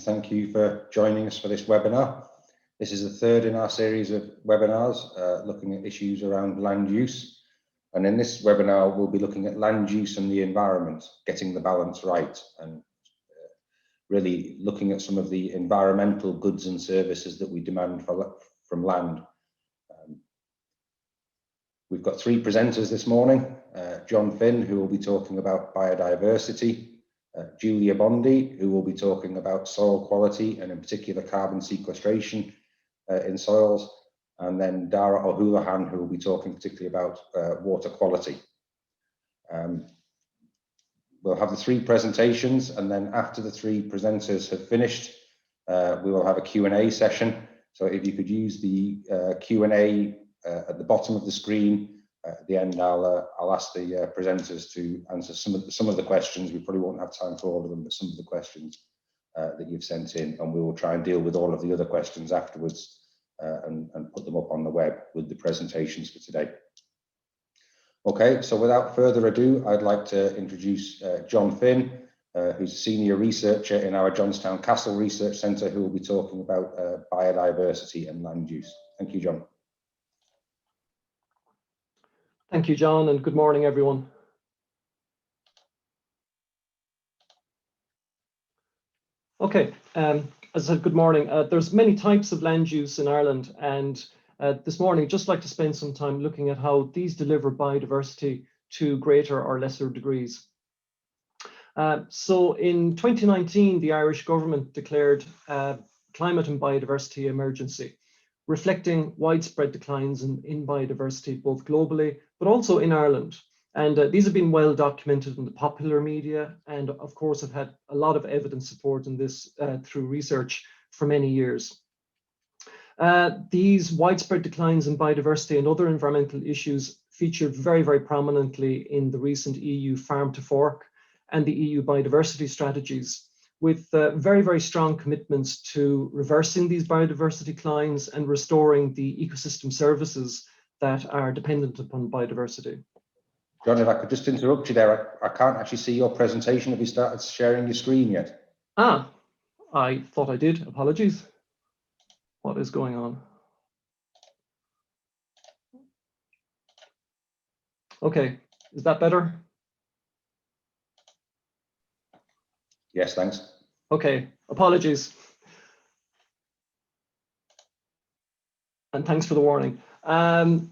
Thank you for joining us for this webinar. This is the third in our series of webinars looking at issues around land use. And in this webinar, we'll be looking at land use and the environment, getting the balance right, and really looking at some of the environmental goods and services that we demand from land. We've got three presenters this morning, John Finn, who will be talking about biodiversity, Julia Bondi, who will be talking about soil quality and in particular carbon sequestration in soils, and then Dara O'Houlihan, who will be talking particularly about water quality. We'll have the three presentations, and then after the three presenters have finished, we will have a Q&A session. So if you could use the Q&A at the bottom of the screen. At the end, I'll ask the presenters to answer some of the questions. We probably won't have time for all of them, but some of the questions that you've sent in, and we will try and deal with all of the other questions afterwards and put them up on the web with the presentations for today. Okay, so without further ado, I'd like to introduce John Finn, who's a senior researcher in our Johnstown Castle Research Centre, who will be talking about biodiversity and land use. Thank you, John. Thank you, John, and good morning, everyone. Okay, as I said, good morning. There's many types of land use in Ireland, and this morning, I'd just like to spend some time looking at how these deliver biodiversity to greater or lesser degrees. So in 2019, the Irish government declared climate and biodiversity emergency, reflecting widespread declines in biodiversity, both globally, but also in Ireland. And these have been well documented in the popular media, and of course have had a lot of evidence support in this through research for many years. These widespread declines in biodiversity and other environmental issues featured very, very prominently in the recent EU Farm to Fork and the EU biodiversity strategies, with very, very strong commitments to reversing these biodiversity declines and restoring the ecosystem services that are dependent upon biodiversity. John, if I could just interrupt you there, I can't actually see your presentation. Have you started sharing your screen yet? Ah, I thought I did. Apologies. What is going on? Okay, is that better? Yes, thanks. Okay, apologies. And thanks for the warning.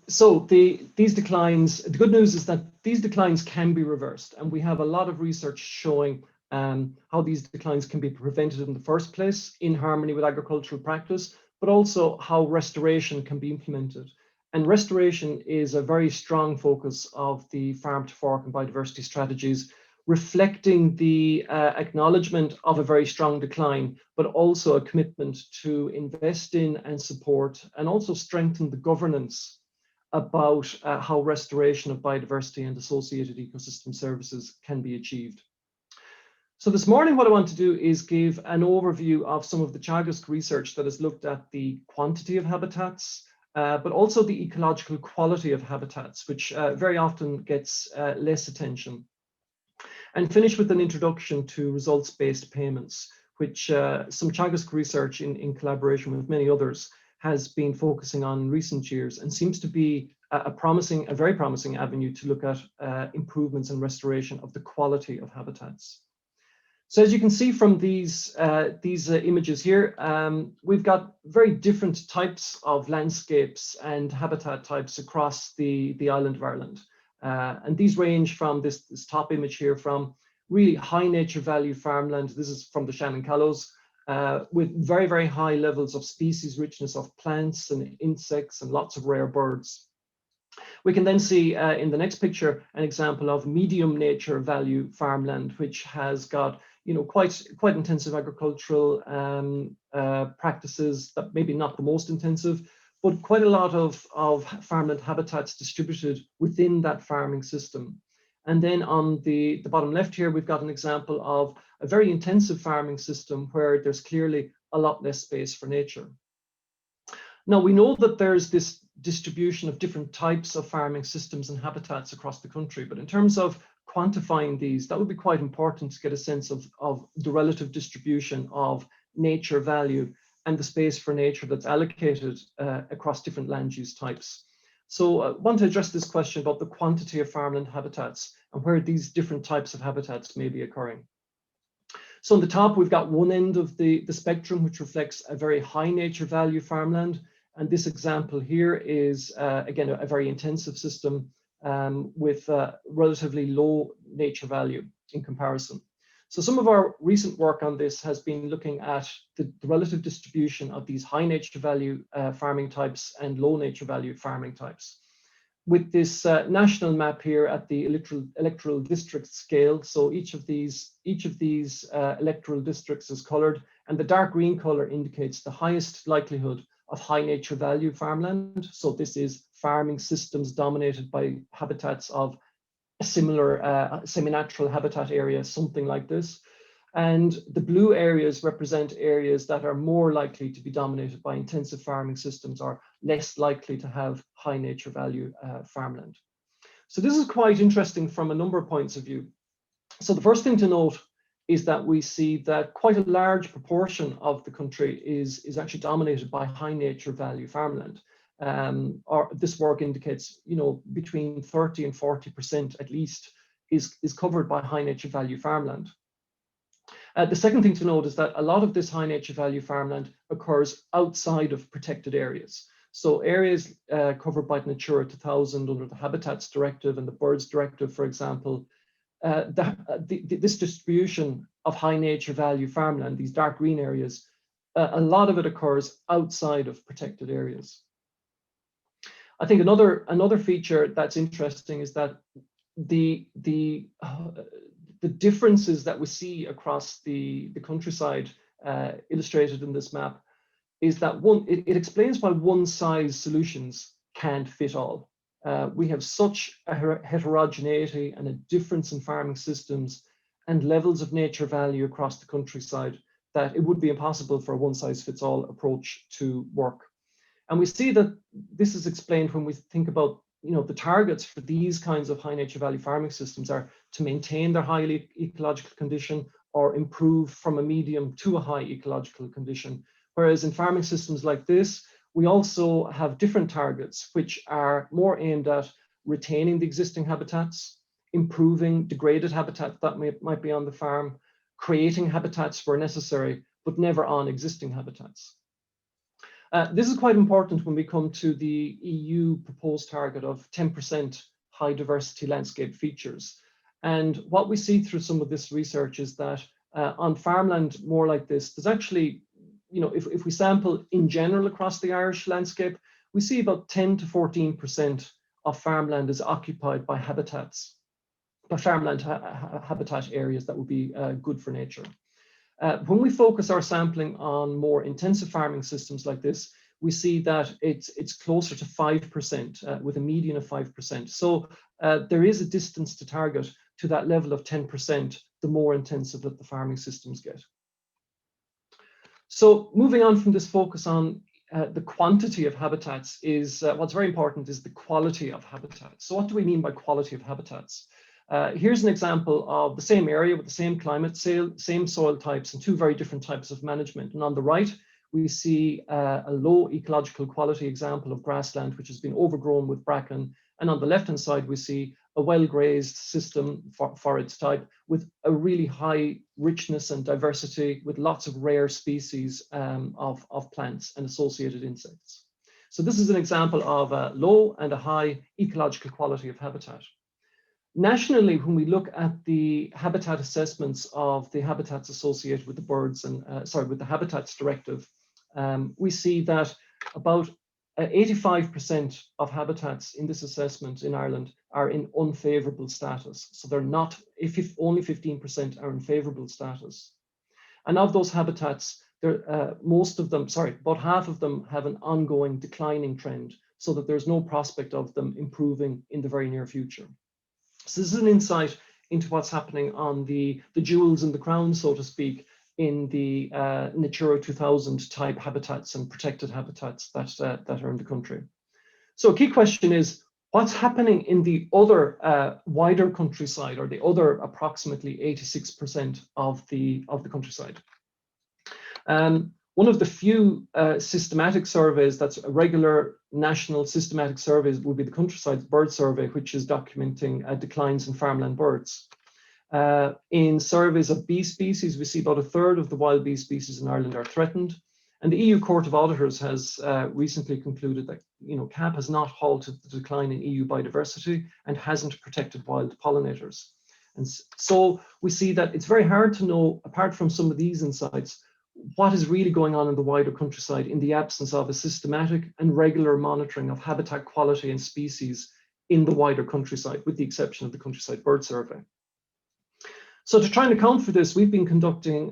So these declines, the good news is that these declines can be reversed, and we have a lot of research showing how these declines can be prevented in the first place in harmony with agricultural practice, but also how restoration can be implemented. And restoration is a very strong focus of the Farm to Fork and biodiversity strategies, reflecting the acknowledgement of a very strong decline, but also a commitment to invest in and support and also strengthen the governance about how restoration of biodiversity and associated ecosystem services can be achieved. So this morning, what I want to do is give an overview of some of the Teagasc research that has looked at the quantity of habitats, but also the ecological quality of habitats, which very often gets less attention. And finish with an introduction to results-based payments, which some Teagasc research in collaboration with many others has been focusing on in recent years and seems to be a very promising avenue to look at improvements and restoration of the quality of habitats. So as you can see from these images here, we've got very different types of landscapes and habitat types across the island of Ireland. And these range from this top image here from really high nature value farmland. This is from the Shannon Callows, with very, very high levels of species richness of plants and insects and lots of rare birds. We can then see in the next picture an example of medium nature value farmland, which has got quite intensive agricultural practices, that maybe not the most intensive, but quite a lot of farmland habitats distributed within that farming system. And then on the bottom left here, we've got an example of a very intensive farming system where there's clearly a lot less space for nature. Now, we know that there's this distribution of different types of farming systems and habitats across the country, but in terms of quantifying these, that would be quite important to get a sense of the relative distribution of nature value and the space for nature that's allocated across different land use types. So I want to address this question about the quantity of farmland habitats and where these different types of habitats may be occurring. So on the top, we've got one end of the spectrum, which reflects a very high nature value farmland. And this example here is, again, a very intensive system with relatively low nature value in comparison. So some of our recent work on this has been looking at the relative distribution of these high nature value farming types and low nature value farming types. With this national map here at the electoral district scale, so each of these electoral districts is colored, and the dark green color indicates the highest likelihood of high nature value farmland. So this is farming systems dominated by habitats of a similar semi-natural habitat area, something like this. And the blue areas represent areas that are more likely to be dominated by intensive farming systems or less likely to have high nature value farmland. So this is quite interesting from a number of points of view. So the first thing to note is that we see that quite a large proportion of the country is actually dominated by high nature value farmland. Or this work indicates, between 30 and 40% at least is covered by high nature value farmland. The second thing to note is that a lot of this high nature value farmland occurs outside of protected areas. So areas covered by Natura 2000 under the Habitats Directive and the Birds Directive, for example, this distribution of high nature value farmland, these dark green areas, a lot of it occurs outside of protected areas. I think another feature that's interesting is that the differences that we see across the countryside illustrated in this map is that it explains why one-size solutions can't fit all. We have such a heterogeneity and a difference in farming systems and levels of nature value across the countryside that it would be impossible for a one-size-fits-all approach to work. And we see that this is explained when we think about the targets for these kinds of high nature value farming systems are to maintain their high ecological condition or improve from a medium to a high ecological condition. Whereas in farming systems like this, we also have different targets which are more aimed at retaining the existing habitats, improving degraded habitat that might be on the farm, creating habitats where necessary, but never on existing habitats. This is quite important when we come to the EU proposed target of 10% high diversity landscape features. And what we see through some of this research is that on farmland more like this, there's actually, if we sample in general across the Irish landscape, we see about 10 to 14% of farmland is occupied by habitats, by farmland habitat areas that would be good for nature. When we focus our sampling on more intensive farming systems like this, we see that it's closer to 5% with a median of 5%. So there is a distance to target to that level of 10%, the more intensive that the farming systems get. So moving on from this focus on the quantity of habitats is what's very important is the quality of habitats. So what do we mean by quality of habitats? Here's an example of the same area with the same climate, same soil types, and two very different types of management. And on the right, we see a low ecological quality example of grassland, which has been overgrown with bracken. And on the left-hand side, we see a well-grazed system for its type with a really high richness and diversity with lots of rare species of plants and associated insects. So this is an example of a low and a high ecological quality of habitat. Nationally, when we look at the habitat assessments of the habitats associated with the birds and with the Habitats Directive, we see that about 85% of habitats in this assessment in Ireland are in unfavorable status. So they're not, if only 15% are in favorable status. And of those habitats, about half of them have an ongoing declining trend, so that there's no prospect of them improving in the very near future. So this is an insight into what's happening on the jewels in the crown, so to speak, in the Natura 2000 type habitats and protected habitats that are in the country. So a key question is, what's happening in the other wider countryside, or the other approximately 86% of the countryside? One of the few systematic surveys that's a regular national systematic survey would be the Countryside Bird Survey, which is documenting declines in farmland birds. In surveys of bee species, we see about 1/3 of the wild bee species in Ireland are threatened. And the EU Court of Auditors has recently concluded that CAP has not halted the decline in EU biodiversity and hasn't protected wild pollinators. And so we see that it's very hard to know, apart from some of these insights, what is really going on in the wider countryside in the absence of a systematic and regular monitoring of habitat quality and species in the wider countryside, with the exception of the Countryside Bird Survey. So to try and account for this, we've been conducting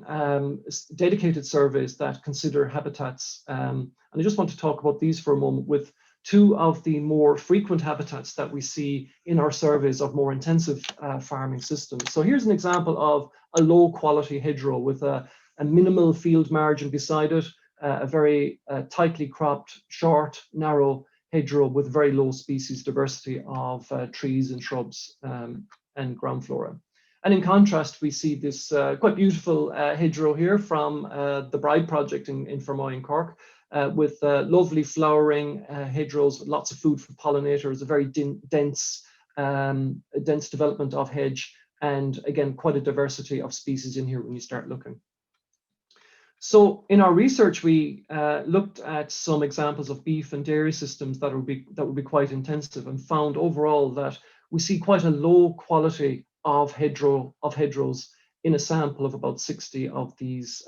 dedicated surveys that consider habitats. And I just want to talk about these for a moment with two of the more frequent habitats that we see in our surveys of more intensive farming systems. So here's an example of a low quality hedgerow with a minimal field margin beside it, a very tightly cropped, short, narrow hedgerow with very low species diversity of trees and shrubs and ground flora. And in contrast, we see this quite beautiful hedgerow here from the Bride project in Fermoy in Cork, with lovely flowering hedgerows with lots of food for pollinators, a very dense development of hedge, and again, quite a diversity of species in here when you start looking. So in our research, we looked at some examples of beef and dairy systems that would be quite intensive, and found overall that we see quite a low quality of hedgerows in a sample of about 60 of these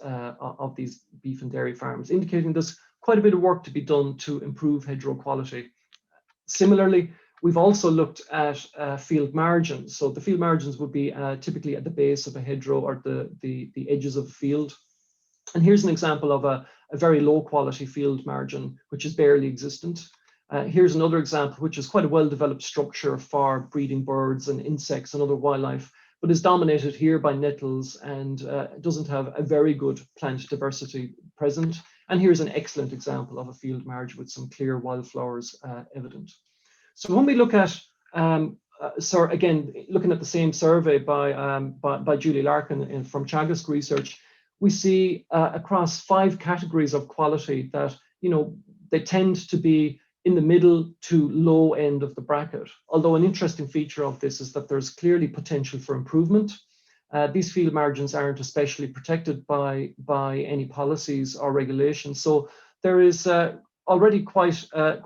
beef and dairy farms, indicating there's quite a bit of work to be done to improve hedgerow quality. Similarly, we've also looked at field margins. So the field margins would be typically at the base of a hedgerow or the edges of a field. And here's an example of a very low quality field margin, which is barely existent. Here's another example, which is quite a well-developed structure for breeding birds and insects and other wildlife, but is dominated here by nettles and doesn't have a very good plant diversity present. And here's an excellent example of a field margin with some clear wildflowers evident. So when we look at, so again, looking at the same survey by Julie Larkin from Teagasc Research, we see across 5 categories of quality that, they tend to be in the middle to low end of the bracket. Although an interesting feature of this is that there's clearly potential for improvement. These field margins aren't especially protected by any policies or regulations. So there is already quite a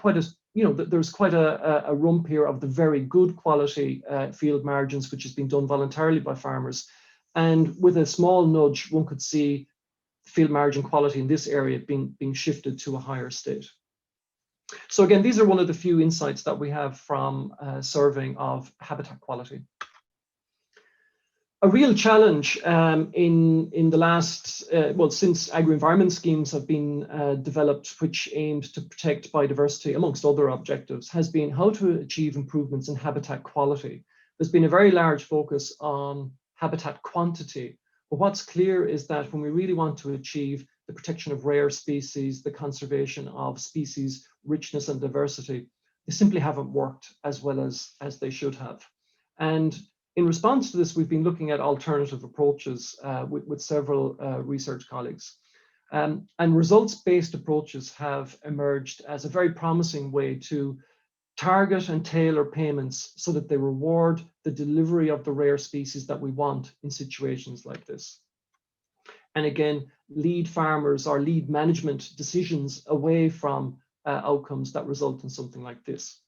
rump here of the very good quality field margins, which has been done voluntarily by farmers. And with a small nudge, one could see field margin quality in this area being shifted to a higher state. So again, these are one of the few insights that we have from surveying of habitat quality. A real challenge in the last, since agri-environment schemes have been developed, which aimed to protect biodiversity amongst other objectives, has been how to achieve improvements in habitat quality. There's been a very large focus on habitat quantity, but what's clear is that when we really want to achieve the protection of rare species, the conservation of species richness and diversity, they simply haven't worked as well as they should have. And in response to this, we've been looking at alternative approaches with several research colleagues. And results-based approaches have emerged as a very promising way to target and tailor payments so that they reward the delivery of the rare species that we want in situations like this. And again, lead farmers or lead management decisions away from outcomes that result in something like this.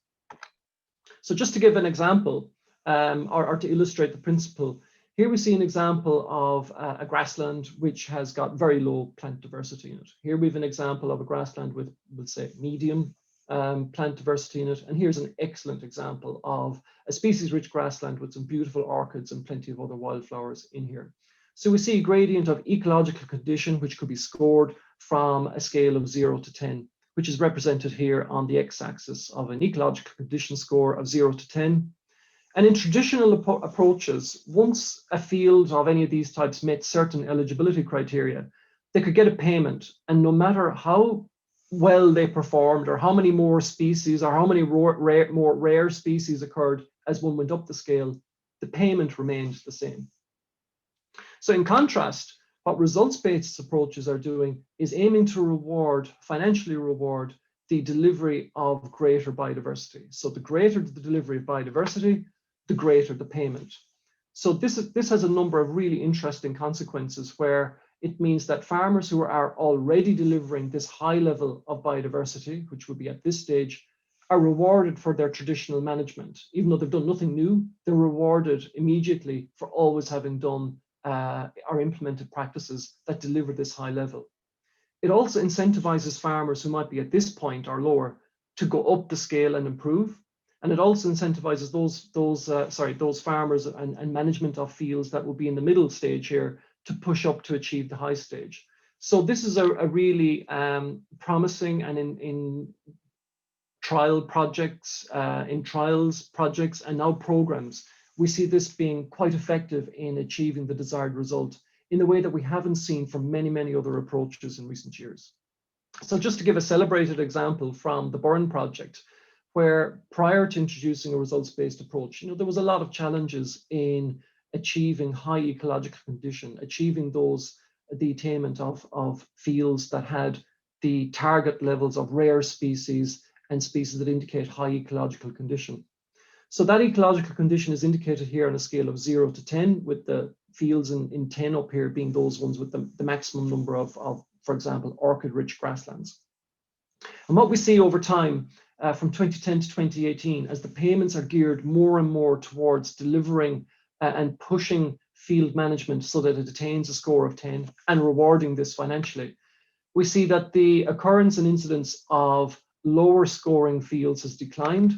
So just to give an example, or to illustrate the principle, here we see an example of a grassland which has got very low plant diversity in it. Here we have an example of a grassland with, let's say, medium plant diversity in it. And here's an excellent example of a species-rich grassland with some beautiful orchids and plenty of other wildflowers in here. So we see a gradient of ecological condition, which could be scored from a scale of 0 to 10, which is represented here on the x-axis of an ecological condition score of 0 to 10. And in traditional approaches, once a field of any of these types met certain eligibility criteria, they could get a payment. And no matter how well they performed or how many more species or how many more rare species occurred as one went up the scale, the payment remained the same. So in contrast, What results-based approaches are doing is aiming to financially reward the delivery of greater biodiversity. So the greater the delivery of biodiversity, the greater the payment. So this has a number of really interesting consequences, where it means that farmers who are already delivering this high level of biodiversity, which would be at this stage, are rewarded for their traditional management. Even though they've done nothing new, they're rewarded immediately for always having done or implemented practices that deliver this high level. It also incentivizes farmers who might be at this point or lower to go up the scale and improve. And it also incentivizes those farmers and management of fields that will be in the middle stage here to push up to achieve the high stage. So this is a really promising, and in trial projects, projects, and now programs, we see this being quite effective in achieving the desired result in a way that we haven't seen from many, many other approaches in recent years. So just to give a celebrated example from the Burn project, where prior to introducing a results-based approach, there was a lot of challenges in achieving high ecological condition, achieving the attainment of fields that had the target levels of rare species and species that indicate high ecological condition. So that ecological condition is indicated here on a scale of 0 to 10, with the fields in 10 up here being those ones with the maximum number of, for example, orchid-rich grasslands. And what we see over time, from 2010 to 2018, as the payments are geared more and more towards delivering and pushing field management so that it attains a score of 10 and rewarding this financially, we see that the occurrence and incidence of lower scoring fields has declined,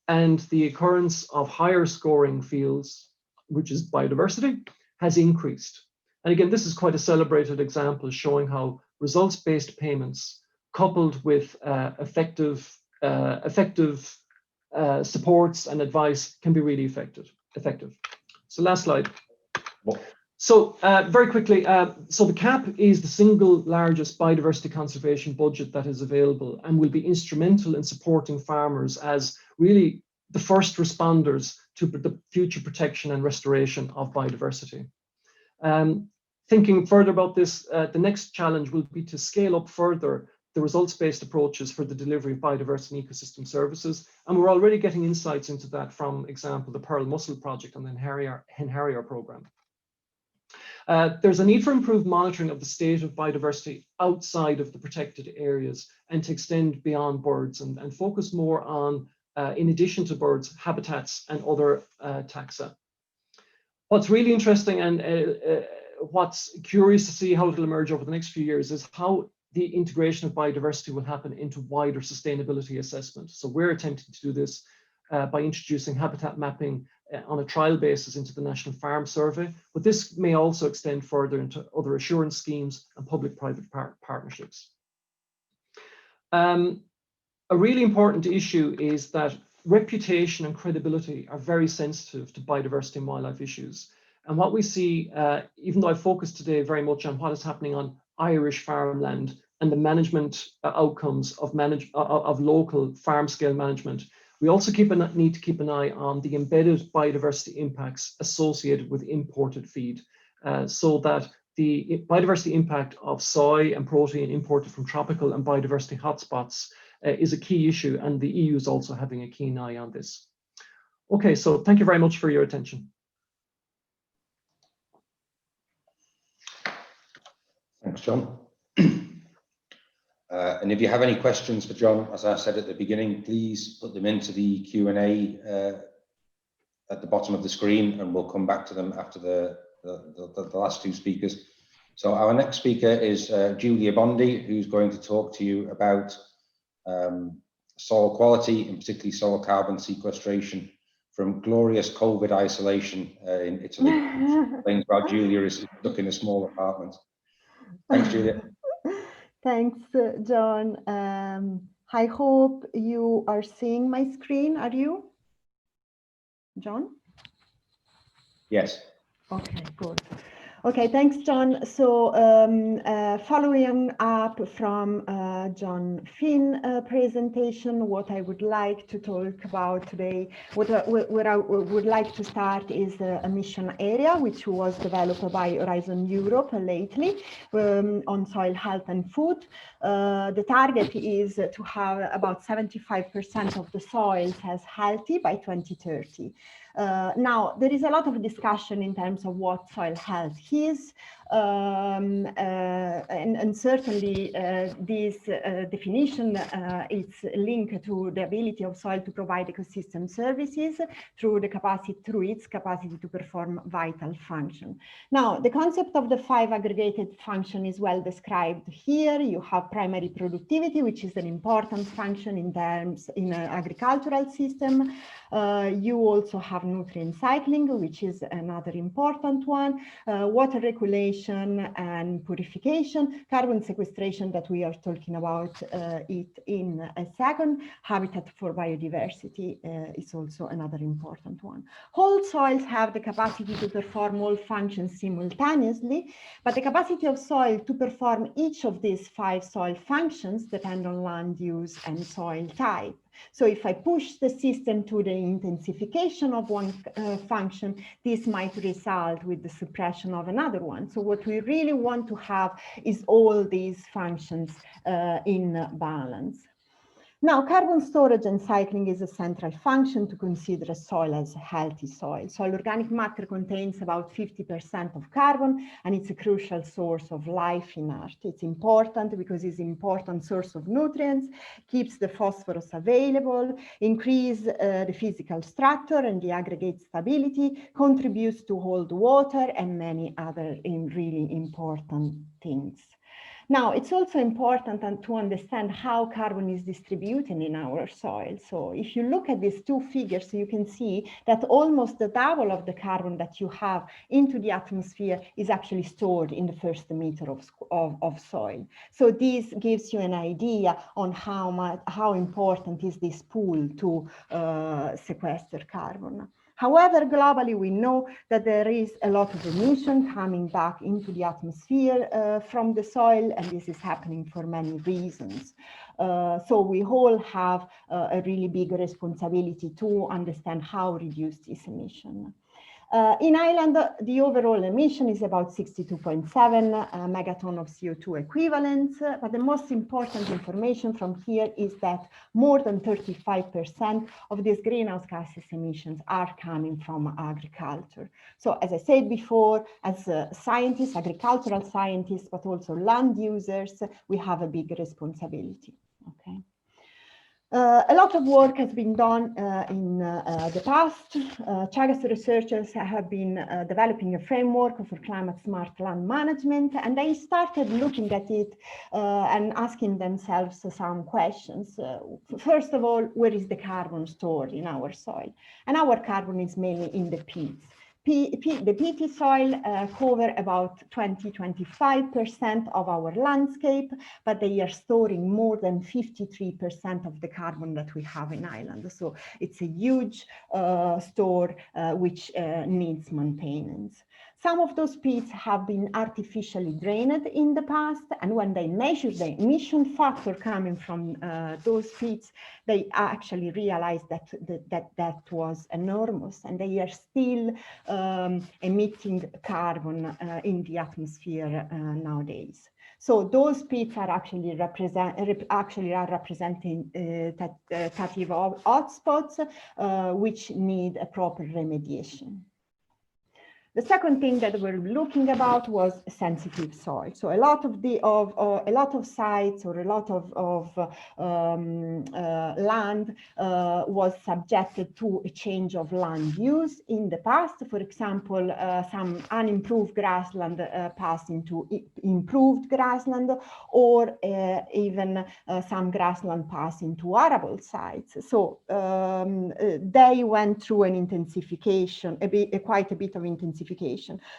and the occurrence of higher scoring fields, which is biodiversity, has increased. And again, this is quite a celebrated example showing how results-based payments coupled with effective supports and advice can be really effective. So last slide. So very quickly, so the CAP is the single largest biodiversity conservation budget that is available and will be instrumental in supporting farmers as really the first responders to the future protection and restoration of biodiversity. Thinking further about this, the next challenge will be to scale up further the results-based approaches for the delivery of biodiversity and ecosystem services. And we're already getting insights into that from, example, the Pearl Mussel project and the Hen Harrier program. There's a need for improved monitoring of the state of biodiversity outside of the protected areas and to extend beyond birds and focus more on, in addition to birds, habitats and other taxa. What's really interesting and what's curious to see how it'll emerge over the next few years is how the integration of biodiversity will happen into wider sustainability assessment. So we're attempting to do this by introducing habitat mapping on a trial basis into the National Farm Survey, but this may also extend further into other assurance schemes and public-private partnerships. A really important issue is that reputation and credibility are very sensitive to biodiversity and wildlife issues. And what we see, even though I focused today very much on what is happening on Irish farmland and the management outcomes of local farm-scale management, we also need to keep an eye on the embedded biodiversity impacts associated with imported feed, so that the biodiversity impact of soy and protein imported from tropical and biodiversity hotspots is a key issue, and the EU is also having a keen eye on this. Okay, so thank you very much for your attention. Thanks, John. And if you have any questions for John, as I said at the beginning, please put them into the Q&A at the bottom of the screen, and we'll come back to them after the last two speakers. So our next speaker is Julia Bondi, who's going to talk to you about soil quality, and particularly soil carbon sequestration from glorious COVID isolation in Italy. Explains why Julia is stuck in a small apartment. Thanks, Julia. Thanks, John. I hope you are seeing my screen. Are you, John? Yes. Okay, good. Okay, thanks, John. So following up from John Finn presentation, what I would like to talk about today, what I would like to start is a mission area, which was developed by Horizon Europe lately on soil health and food. The target is to have about 75% of the soils as healthy by 2030. Now, there is a lot of discussion in terms of what soil health is, and certainly this definition is linked to the ability of soil to provide ecosystem services through its capacity to perform vital function. Now, the concept of the 5 aggregated function is well described here. You have primary productivity, which is an important function in an agricultural system. You also have nutrient cycling, which is another important one, water regulation and purification, carbon sequestration that we are talking about it in a second, habitat for biodiversity is also another important one. Whole soils have the capacity to perform all functions simultaneously, but the capacity of soil to perform each of these 5 soil functions depend on land use and soil type. So if I push the system to the intensification of one function, this might result with the suppression of another one. So what we really want to have is all these functions in balance. Now, carbon storage and cycling is a central function to consider a soil as a healthy soil. Soil organic matter contains about 50% of carbon, and it's a crucial source of life in Earth. It's important because it's an important source of nutrients, keeps the phosphorus available, increase the physical structure and the aggregate stability, contributes to hold water, and many other really important things. Now, it's also important to understand how carbon is distributed in our soil. So if you look at these 2 figures, you can see that almost the double of the carbon that you have into the atmosphere is actually stored in the first meter of soil. So this gives you an idea on how important is this pool to sequester carbon. However, globally, we know that there is a lot of emission coming back into the atmosphere from the soil, and this is happening for many reasons. So we all have a really big responsibility to understand how to reduce this emission. In Ireland, the overall emission is about 62.7 megaton of CO2 equivalent, but the most important information from here is that more than 35% of these greenhouse gases emissions are coming from agriculture. So as I said before, as scientists, agricultural scientists, but also land users, we have a big responsibility, okay? A lot of work has been done in the past. Teagasc researchers have been developing a framework for climate smart land management, and they started looking at it and asking themselves some questions. First of all, where is the carbon stored in our soil? And our carbon is mainly in the peats. The peaty soil cover about 20–25% of our landscape, but they are storing more than 53% of the carbon that we have in Ireland. So it's a huge store which needs maintenance. Some of those peats have been artificially drained in the past, and when they measured the emission factor coming from those peats, they actually realized that was enormous, and they are still emitting carbon in the atmosphere nowadays. So those peats are actually representing hotspots which need a proper remediation. The second thing that we're looking about was sensitive soil. So a lot of sites or a lot of land was subjected to a change of land use in the past. For example, some unimproved grassland passed into improved grassland, or even some grassland passed into arable sites. So they went through an intensification, quite a bit of intensification.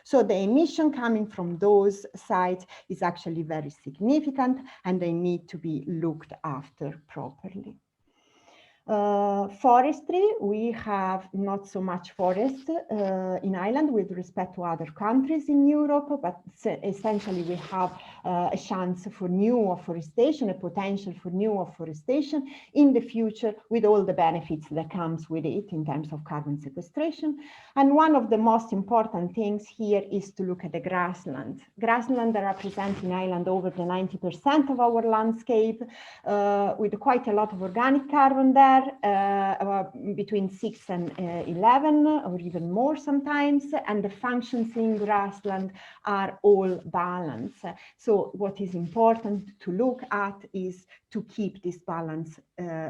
So the emission coming from those sites is actually very significant, and they need to be looked after properly. Forestry, we have not so much forest in Ireland with respect to other countries in Europe, but essentially we have a chance for new afforestation, a potential for new afforestation in the future with all the benefits that comes with it in terms of carbon sequestration. And one of the most important things here is to look at the grassland. Grassland represent in Ireland over the 90% of our landscape with quite a lot of organic carbon there. Between 6 and 11 or even more sometimes, and the functions in grassland are all balanced. So what is important to look at is to keep this balance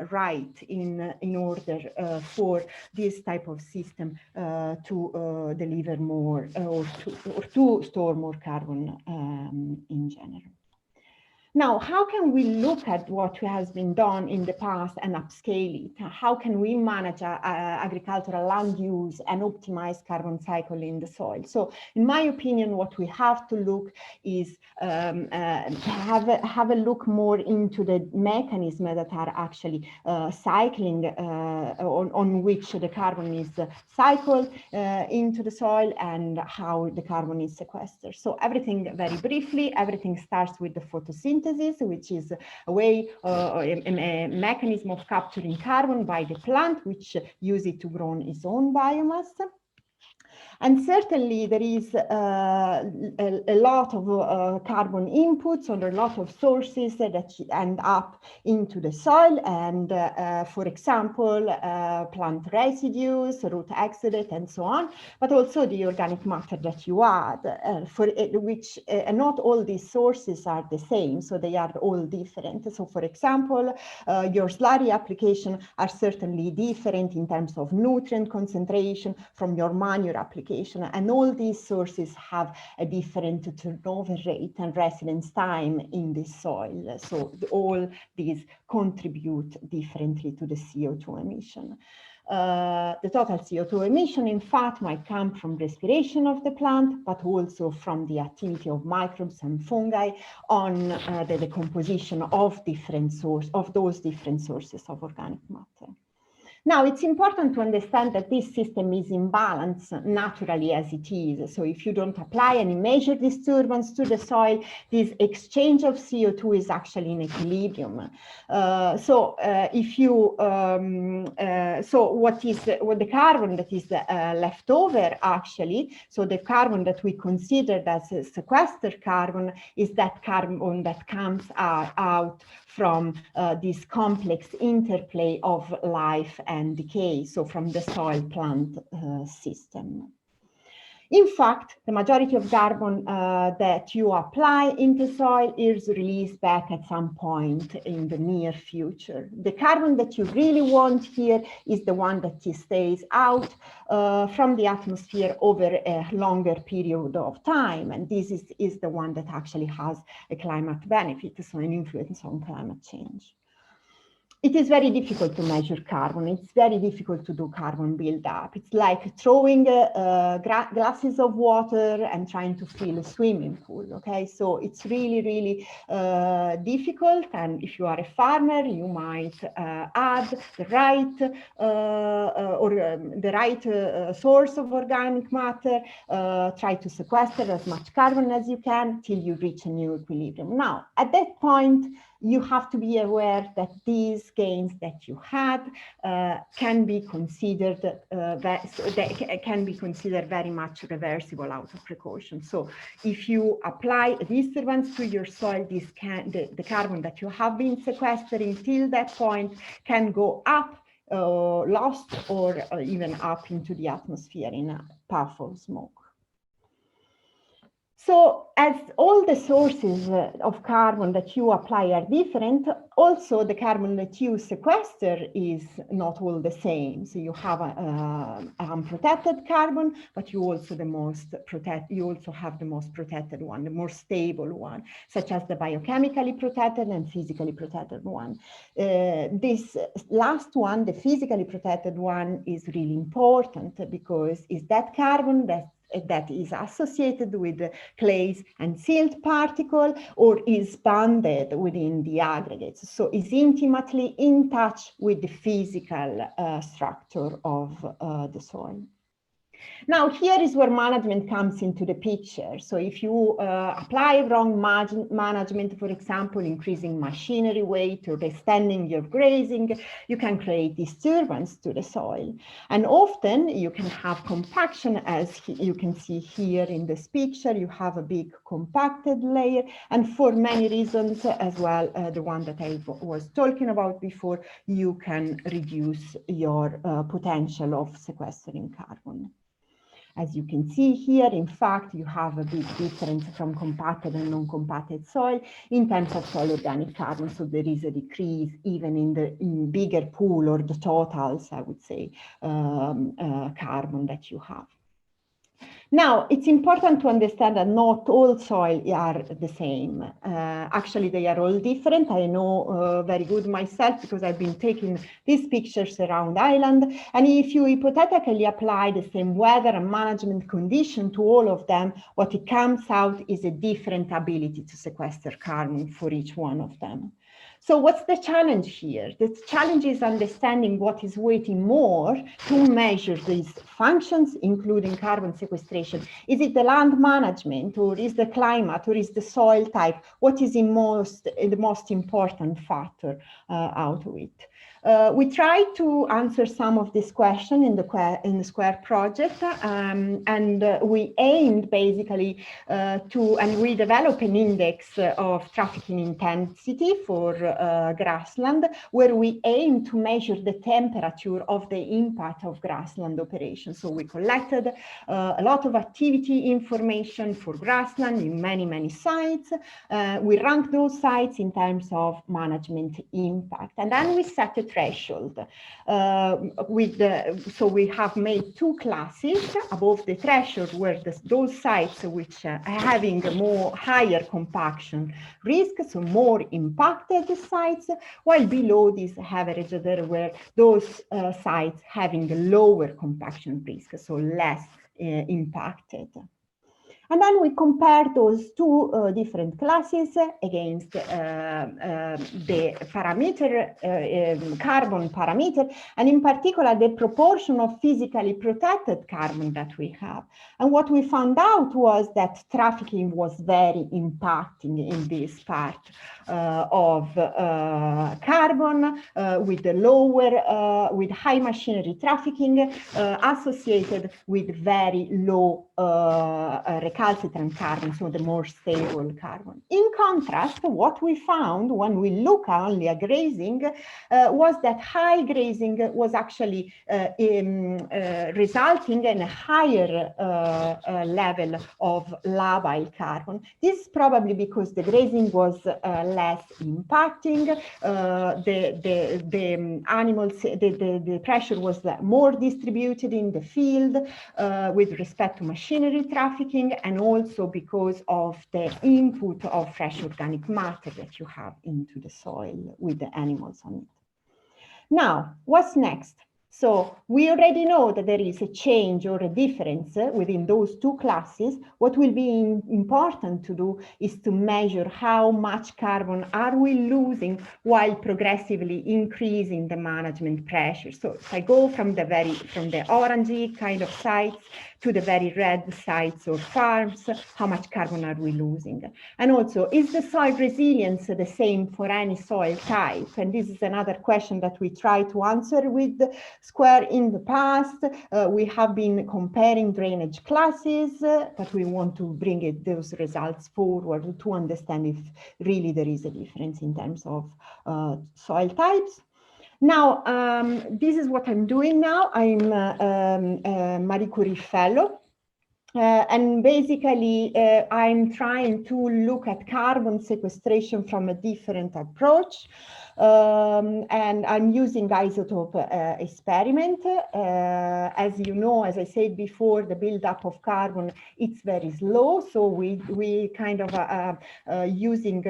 right in order for this type of system to deliver more or to store more carbon in general. Now, how can we look at what has been done in the past and upscale it? How can we manage agricultural land use and optimize carbon cycle in the soil? So in my opinion, what we have to look is have a look more into the mechanisms that are actually cycling on which the carbon is cycled into the soil and how the carbon is sequestered. So everything very briefly, everything starts with the photosynthesis, which is a way, a mechanism of capturing carbon by the plant, which uses it to grow its own biomass. And certainly there is a lot of carbon inputs or a lot of sources that end up into the soil. And for example, plant residues, root exudate, and so on, but also the organic matter that you add, for which not all these sources are the same. So they are all different. So for example, your slurry application are certainly different in terms of nutrient concentration from your manure application. And all these sources have a different turnover rate and residence time in the soil. So all these contribute differently to the CO2 emission. The total CO2 emission, in fact, might come from respiration of the plant, but also from the activity of microbes and fungi on the decomposition of those different sources of organic matter. Now, it's important to understand that this system is in balance naturally as it is. So if you don't apply any major disturbance to the soil, this exchange of CO2 is actually in equilibrium. So what the carbon that is left over actually, so the carbon that we considered as a sequestered carbon is that carbon that comes out from this complex interplay of life and decay, so from the soil-plant system. In fact, the majority of carbon that you apply into soil is released back at some point in the near future. The carbon that you really want here is the one that stays out from the atmosphere over a longer period of time. And this is the one that actually has a climate benefit, so an influence on climate change. It is very difficult to measure carbon. It's very difficult to do carbon buildup. It's like throwing glasses of water and trying to fill a swimming pool, okay? So it's really, really difficult. And if you are a farmer, you might add the right source of organic matter, try to sequester as much carbon as you can till you reach a new equilibrium. Now, at that point, you have to be aware that these gains that you had can be considered very much reversible out of precaution. So if you apply a disturbance to your soil, the carbon that you have been sequestering till that point can go up, lost, or even up into the atmosphere in a puff of smoke. So as all the sources of carbon that you apply are different, also the carbon that you sequester is not all the same. So you have unprotected carbon, but you also have the most protected one, the more stable one, such as the biochemically protected and physically protected one. This last one, the physically protected one, is really important because it's that carbon that that is associated with the clays and silt particle, or is bonded within the aggregates. So is intimately in touch with the physical structure of the soil. Now, here is where management comes into the picture. So if you apply wrong management, for example, increasing machinery weight or extending your grazing, you can create disturbance to the soil. And often you can have compaction, as you can see here in this picture. You have a big compacted layer, and for many reasons as well, the one that I was talking about before, you can reduce your potential of sequestering carbon. As you can see here, in fact, you have a big difference from compacted and non-compacted soil in terms of soil organic carbon. So there is a decrease even in the bigger pool, or the totals, I would say, carbon that you have. Now, it's important to understand that not all soil are the same. Actually, they are all different. I know very good myself, because I've been taking these pictures around Ireland. And if you hypothetically apply the same weather and management condition to all of them, what it comes out is a different ability to sequester carbon for each one of them. So what's the challenge here? The challenge is understanding what is weighting more to measure these functions, including carbon sequestration. Is it the land management, or is the climate, or is the soil type? What is the most important factor out of it? We tried to answer some of this question in the SQUARE project, and we aimed basically and we developed an index of trafficking intensity for grassland, where we aim to measure the temperature of the impact of grassland operations. So we collected a lot of activity information for grassland in many sites. We ranked those sites in terms of management impact, and then we set a threshold. So we have made two classes above the threshold, where those sites which are having a more higher compaction risk, so more impacted sites, while below this average there were those sites having a lower compaction risk, so less impacted. And then we compare those two different classes against the parameter, carbon parameter, and in particular the proportion of physically protected carbon that we have. And what we found out was that trafficking was very impacting in this part of carbon, with the lower, with high machinery trafficking associated with very low recalcitrant carbon, so the more stable carbon. In contrast, what we found when we look only at grazing was that high grazing was actually resulting in a higher level of labile carbon. This is probably because the grazing was less impacting, the animals, the pressure was more distributed in the field with respect to machinery trafficking, and also because of the input of fresh organic matter that you have into the soil with the animals on it. Now, what's next? So we already know that there is a change or a difference within those two classes. What will be important to do is to measure how much carbon are we losing while progressively increasing the management pressure. So if I go from the orangey kind of sites to the very red sites or farms, how much carbon are we losing? And also, is the soil resilience the same for any soil type? And this is another question that we try to answer with SQUARE in the past. We have been comparing drainage classes, but we want to bring those results forward to understand if really there is a difference in terms of soil types. Now, this is what I'm doing now. I'm a Marie Curie Fellow. And basically, I'm trying to look at carbon sequestration from a different approach. And I'm using isotope experiment. As you know, as I said before, the buildup of carbon, it's very slow. So we kind of using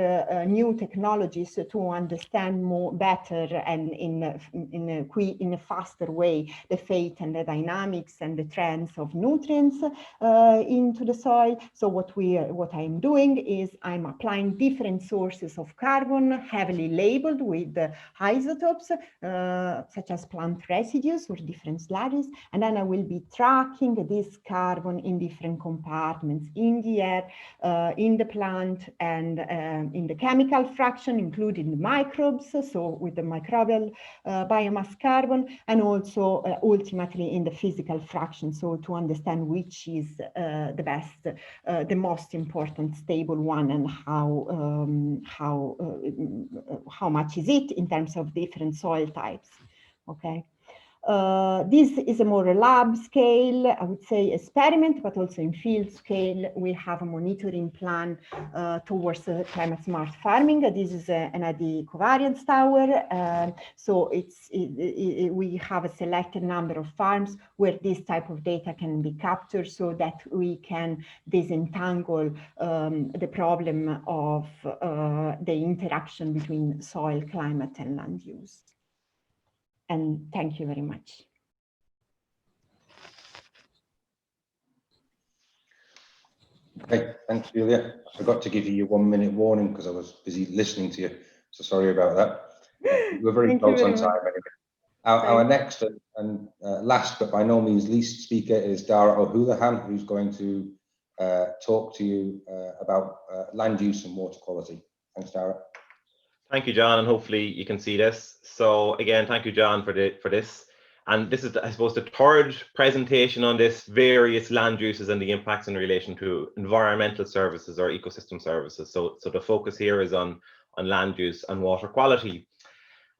new technologies to understand better and in a faster way the fate and the dynamics and the trends of nutrients into the soil. So what I'm doing is I'm applying different sources of carbon, heavily labeled with isotopes, such as plant residues or different sludges, and then I will be tracking this carbon in different compartments, in the air, in the plant, and in the chemical fraction, including the microbes, so with the microbial biomass carbon, and also ultimately in the physical fraction, so to understand which is the best, the most important stable one, and how much is it in terms of different soil types. Okay. This is a more lab scale, I would say experiment, but also in field scale. We have a monitoring plan towards climate smart farming. This is an ID covariance tower. So we have a selected number of farms where this type of data can be captured so that we can disentangle the problem of the interaction between soil, climate, and land use. And thank you very much. Okay, thanks, Julia. I forgot to give you your 1 minute warning because I was busy listening to you. So sorry about that. We're very close on time anyway. Our next and last, but by no means least speaker is Dara O'Houlihan, who's going to talk to you about land use and water quality. Thanks, Dara. Thank you, John, and hopefully you can see this. So again, thank you, John, for this. And this is, I suppose, the third presentation on this various land uses and the impacts in relation to environmental services or ecosystem services. So the focus here is on land use and water quality.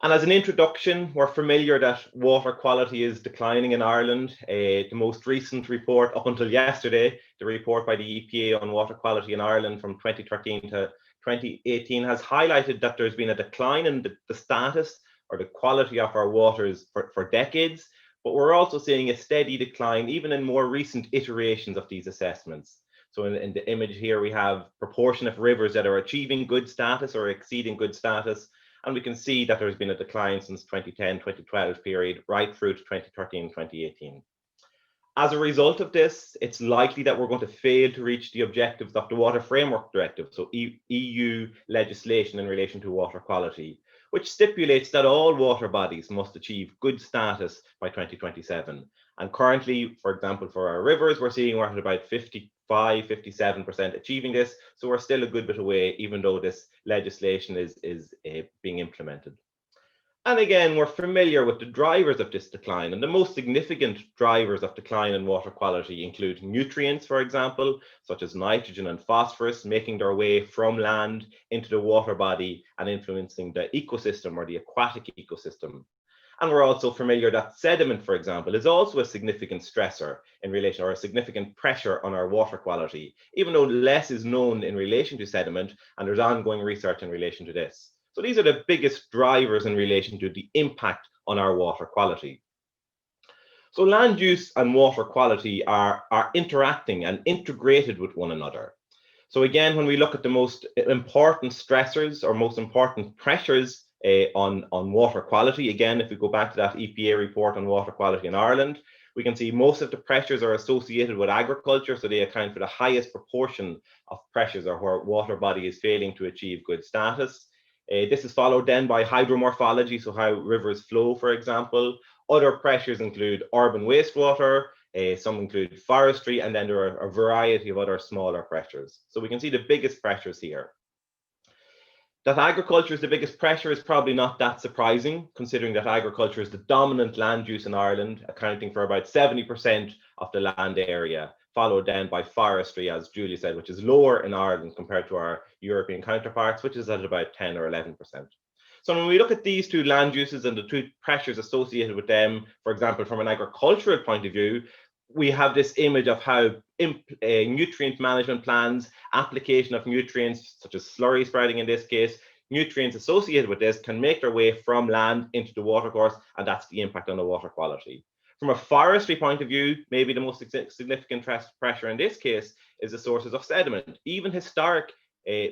And as an introduction, we're familiar that water quality is declining in Ireland. The most recent report up until yesterday, the report by the EPA on water quality in Ireland from 2013 to 2018 has highlighted that there's been a decline in the status or the quality of our waters for decades, but we're also seeing a steady decline even in more recent iterations of these assessments. So in the image here, we have proportion of rivers that are achieving good status or exceeding good status, and we can see that there's been a decline since 2010-2012 period right through to 2013-2018. As a result of this, it's likely that we're going to fail to reach the objectives of the Water Framework Directive, so EU legislation in relation to water quality, which stipulates that all water bodies must achieve good status by 2027. And currently, for example, for our rivers, we're seeing we're at about 55-57% achieving this. So we're still a good bit away, even though this legislation is being implemented. And again, we're familiar with the drivers of this decline, and the most significant drivers of decline in water quality include nutrients, for example, such as nitrogen and phosphorus, making their way from land into the water body and influencing the ecosystem or the aquatic ecosystem. And we're also familiar that sediment, for example, is also a significant stressor in relation, or a significant pressure on our water quality, even though less is known in relation to sediment, and there's ongoing research in relation to this. So these are the biggest drivers in relation to the impact on our water quality. So land use and water quality are interacting and integrated with one another. So again, when we look at the most important stressors or most important pressures on water quality, again, if we go back to that EPA report on water quality in Ireland, we can see most of the pressures are associated with agriculture, so they account for the highest proportion of pressures or where water body is failing to achieve good status. This is followed then by hydromorphology, so how rivers flow, for example. Other pressures include urban wastewater, some include forestry, and then there are a variety of other smaller pressures. So we can see the biggest pressures here. That agriculture is the biggest pressure is probably not that surprising, considering that agriculture is the dominant land use in Ireland, accounting for about 70% of the land area, followed then by forestry, as Julia said, which is lower in Ireland compared to our European counterparts, which is at about 10 or 11%. So when we look at these two land uses and the two pressures associated with them, for example, from an agricultural point of view, we have this image of how nutrient management plans, application of nutrients, such as slurry spreading in this case, nutrients associated with this can make their way from land into the watercourse, and that's the impact on the water quality. From a forestry point of view, maybe the most significant pressure in this case is the sources of sediment. Even historic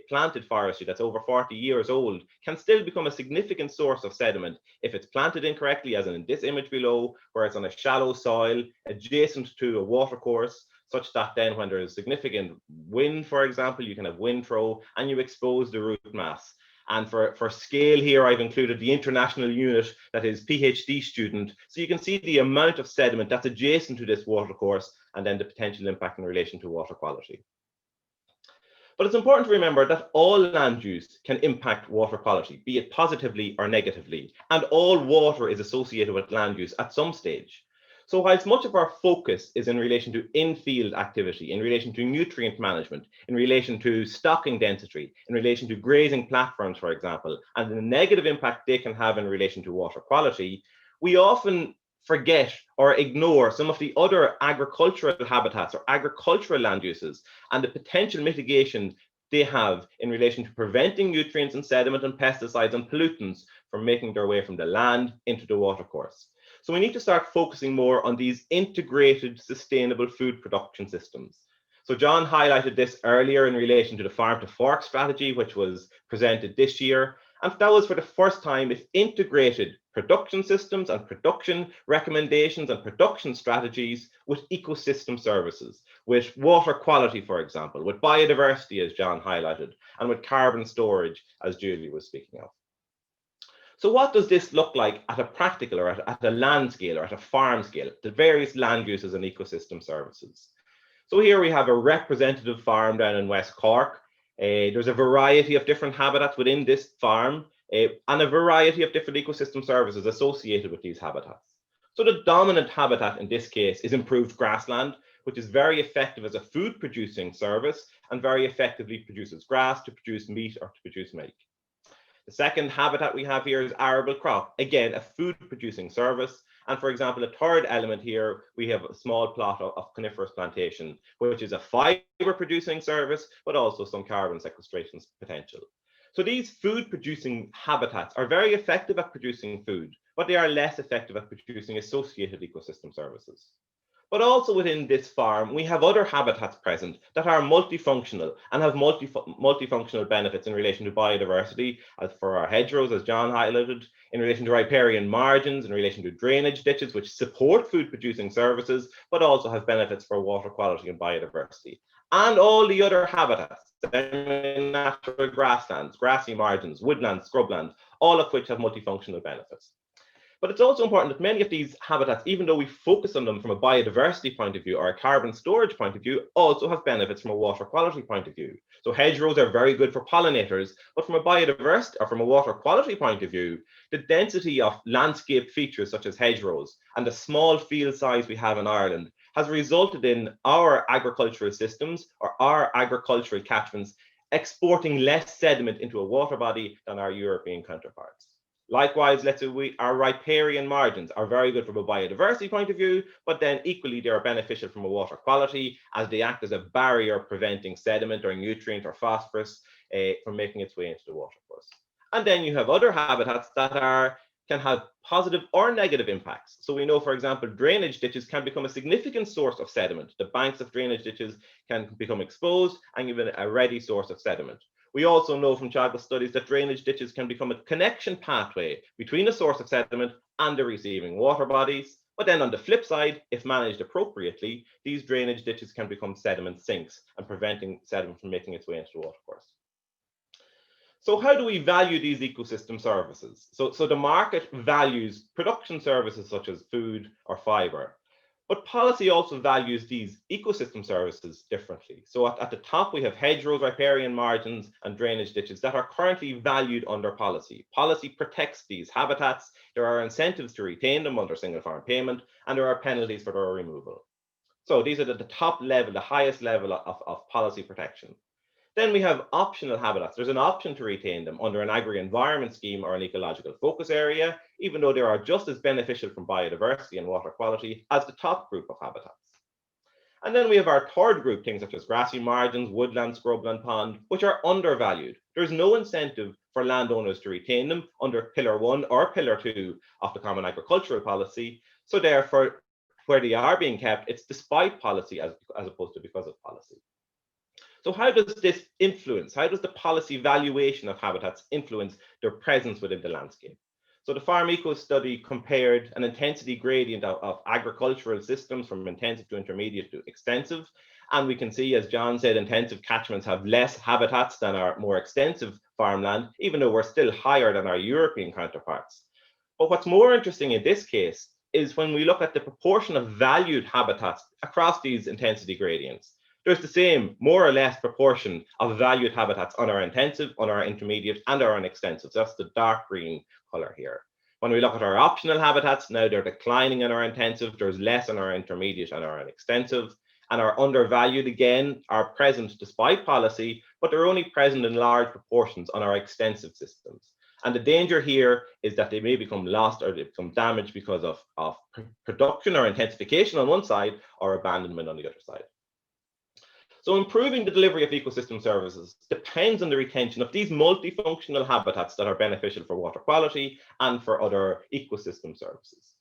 planted forestry that's over 40 years old can still become a significant source of sediment if it's planted incorrectly, as in this image below, where it's on a shallow soil adjacent to a watercourse. such that then when there is significant wind, for example, you can have wind throw and you expose the root mass. And for scale here, I've included the international unit that is PhD student. So you can see the amount of sediment that's adjacent to this watercourse and then the potential impact in relation to water quality. But it's important to remember that all land use can impact water quality, be it positively or negatively, and all water is associated with land use at some stage. So whilst much of our focus is in relation to in-field activity, in relation to nutrient management, in relation to stocking density, in relation to grazing platforms, for example, and the negative impact they can have in relation to water quality, we often forget or ignore some of the other agricultural habitats or agricultural land uses and the potential mitigation they have in relation to preventing nutrients and sediment and pesticides and pollutants from making their way from the land into the watercourse. So we need to start focusing more on these integrated sustainable food production systems. So John highlighted this earlier in relation to the farm to fork strategy, which was presented this year. And that was for the first time with integrated production systems and production recommendations and production strategies with ecosystem services, with water quality, for example, with biodiversity, as John highlighted, and with carbon storage, as Julie was speaking of. So what does this look like at a practical or at a land scale or at a farm scale, the various land uses and ecosystem services? So here we have a representative farm down in West Cork. There's a variety of different habitats within this farm and a variety of different ecosystem services associated with these habitats. So the dominant habitat in this case is improved grassland, which is very effective as a food producing service and very effectively produces grass to produce meat or to produce milk. The second habitat we have here is arable crop, again, a food producing service. And for example, a third element here, we have a small plot of coniferous plantation, which is a fiber producing service, but also some carbon sequestration potential. So these food producing habitats are very effective at producing food, but they are less effective at producing associated ecosystem services. But also within this farm, we have other habitats present that are multifunctional and have multifunctional benefits in relation to biodiversity, as for our hedgerows, as John highlighted, in relation to riparian margins, in relation to drainage ditches, which support food producing services, but also have benefits for water quality and biodiversity. And all the other habitats, natural grasslands, grassy margins, woodlands, scrublands, all of which have multifunctional benefits. But it's also important that many of these habitats, even though we focus on them from a biodiversity point of view or a carbon storage point of view, also have benefits from a water quality point of view. So hedgerows are very good for pollinators, but from a biodiversity or from a water quality point of view, the density of landscape features such as hedgerows and the small field size we have in Ireland has resulted in our agricultural systems or our agricultural catchments exporting less sediment into a water body than our European counterparts. Likewise, let's say our riparian margins are very good from a biodiversity point of view, but then equally they are beneficial from a water quality as they act as a barrier preventing sediment or nutrient or phosphorus from making its way into the watercourse. And then you have other habitats that can have positive or negative impacts. So we know, for example, drainage ditches can become a significant source of sediment. The banks of drainage ditches can become exposed and give it a ready source of sediment. We also know from Teagasc studies that drainage ditches can become a connection pathway between a source of sediment and the receiving water bodies. But then on the flip side, if managed appropriately, these drainage ditches can become sediment sinks and preventing sediment from making its way into the watercourse. So how do we value these ecosystem services? So the market values production services such as food or fiber. But policy also values these ecosystem services differently. So at the top, we have hedgerows, riparian margins, and drainage ditches that are currently valued under policy. Policy protects these habitats. There are incentives to retain them under single farm payment, and there are penalties for their removal. So these are the top level, the highest level of policy protection. Then we have optional habitats. There's an option to retain them under an agri-environment scheme or an ecological focus area, even though they are just as beneficial from biodiversity and water quality as the top group of habitats. And then we have our third group, things such as grassy margins, woodland, scrubland, pond, which are undervalued. There's no incentive for landowners to retain them under Pillar 1 or Pillar 2 of the Common Agricultural Policy. So therefore, where they are being kept, it's despite policy as opposed to because of policy. So how does this influence, how does the policy valuation of habitats influence their presence within the landscape? So the Farm Eco study compared an intensity gradient of agricultural systems from intensive to intermediate to extensive. And we can see, as John said, intensive catchments have less habitats than our more extensive farmland, even though we're still higher than our European counterparts. But what's more interesting in this case is when we look at the proportion of valued habitats across these intensity gradients. There's the same, more or less, proportion of valued habitats on our intensive, on our intermediate, and our extensive. So that's the dark green color here. When we look at our optional habitats, now they're declining in our intensive, there's less in our intermediate and our extensive, and our undervalued, again, are present despite policy, but they're only present in large proportions on our extensive systems. And the danger here is that they may become lost or they become damaged because of production or intensification on one side or abandonment on the other side. So improving the delivery of ecosystem services depends on the retention of these multifunctional habitats that are beneficial for water quality and for other ecosystem services.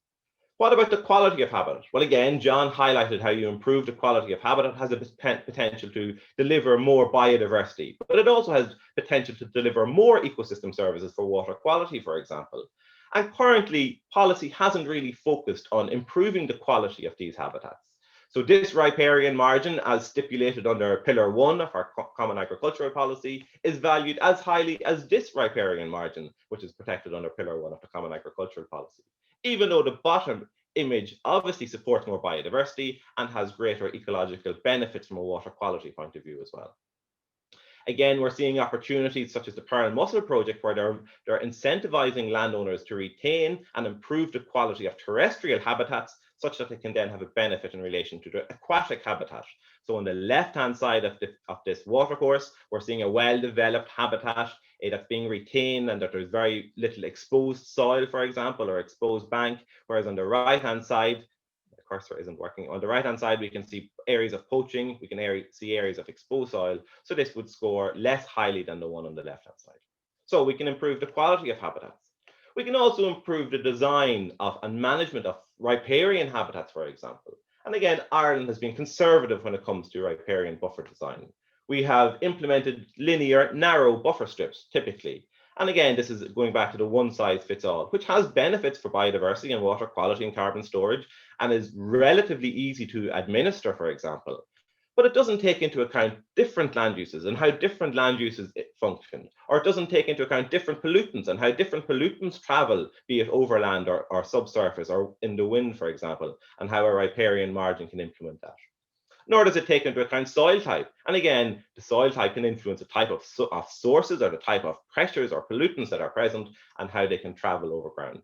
What about the quality of habitat? Well, again, John highlighted how you improve the quality of habitat has a potential to deliver more biodiversity, but it also has potential to deliver more ecosystem services for water quality, for example. And currently, policy hasn't really focused on improving the quality of these habitats. So this riparian margin, as stipulated under Pillar 1 of our Common Agricultural Policy, is valued as highly as this riparian margin, which is protected under Pillar 1 of the Common Agricultural Policy, even though the bottom image obviously supports more biodiversity and has greater ecological benefits from a water quality point of view as well. Again, we're seeing opportunities such as the Pearl Mussel project, where they're incentivizing landowners to retain and improve the quality of terrestrial habitats such that they can then have a benefit in relation to the aquatic habitat. So on the left-hand side of this watercourse, we're seeing a well-developed habitat that's being retained and that there's very little exposed soil, for example, or exposed bank, whereas on the right-hand side, the cursor isn't working, on the right-hand side, we can see areas of poaching, we can see areas of exposed soil, so this would score less highly than the one on the left-hand side. So we can improve the quality of habitats. We can also improve the design of and management of riparian habitats, for example. And again, Ireland has been conservative when it comes to riparian buffer design. We have implemented linear, narrow buffer strips, typically. And again, this is going back to the one-size-fits-all, which has benefits for biodiversity and water quality and carbon storage, and is relatively easy to administer, for example. But it doesn't take into account different land uses and how different land uses function, or it doesn't take into account different pollutants and how different pollutants travel, be it overland or subsurface or in the wind, for example, and how a riparian margin can implement that. Nor does it take into account soil type. And again, the soil type can influence the type of sources or the type of pressures or pollutants that are present and how they can travel over ground.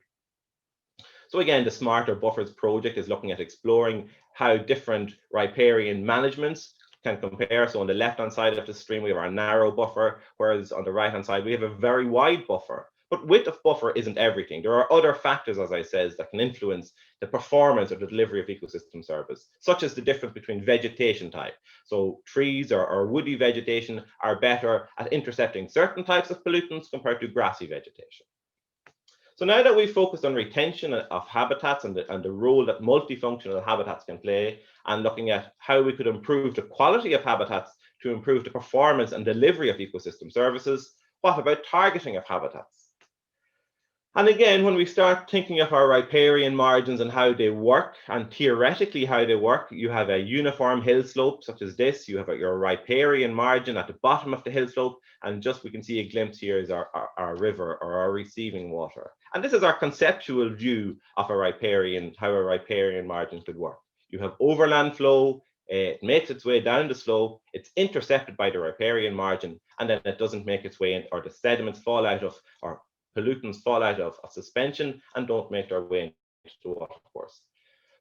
So again, the Smarter Buffers project is looking at exploring how different riparian managements can compare. So on the left-hand side of the stream, we have our narrow buffer, whereas on the right-hand side, we have a very wide buffer. But width of buffer isn't everything. There are other factors, as I said, that can influence the performance of the delivery of ecosystem service, such as the difference between vegetation type. So trees or woody vegetation are better at intercepting certain types of pollutants compared to grassy vegetation. So now that we've focused on retention of habitats and the role that multifunctional habitats can play, and looking at how we could improve the quality of habitats to improve the performance and delivery of ecosystem services, what about targeting of habitats? And again, when we start thinking of our riparian margins and how they work, and theoretically how they work, you have a uniform hill slope such as this, you have your riparian margin at the bottom of the hill slope, and just we can see a glimpse here is our river or our receiving water. And this is our conceptual view of a riparian, how a riparian margin could work. You have overland flow, it makes its way down the slope, it's intercepted by the riparian margin, and then it doesn't make its way in, or the sediments fall out of, or pollutants fall out of suspension and don't make their way into the watercourse.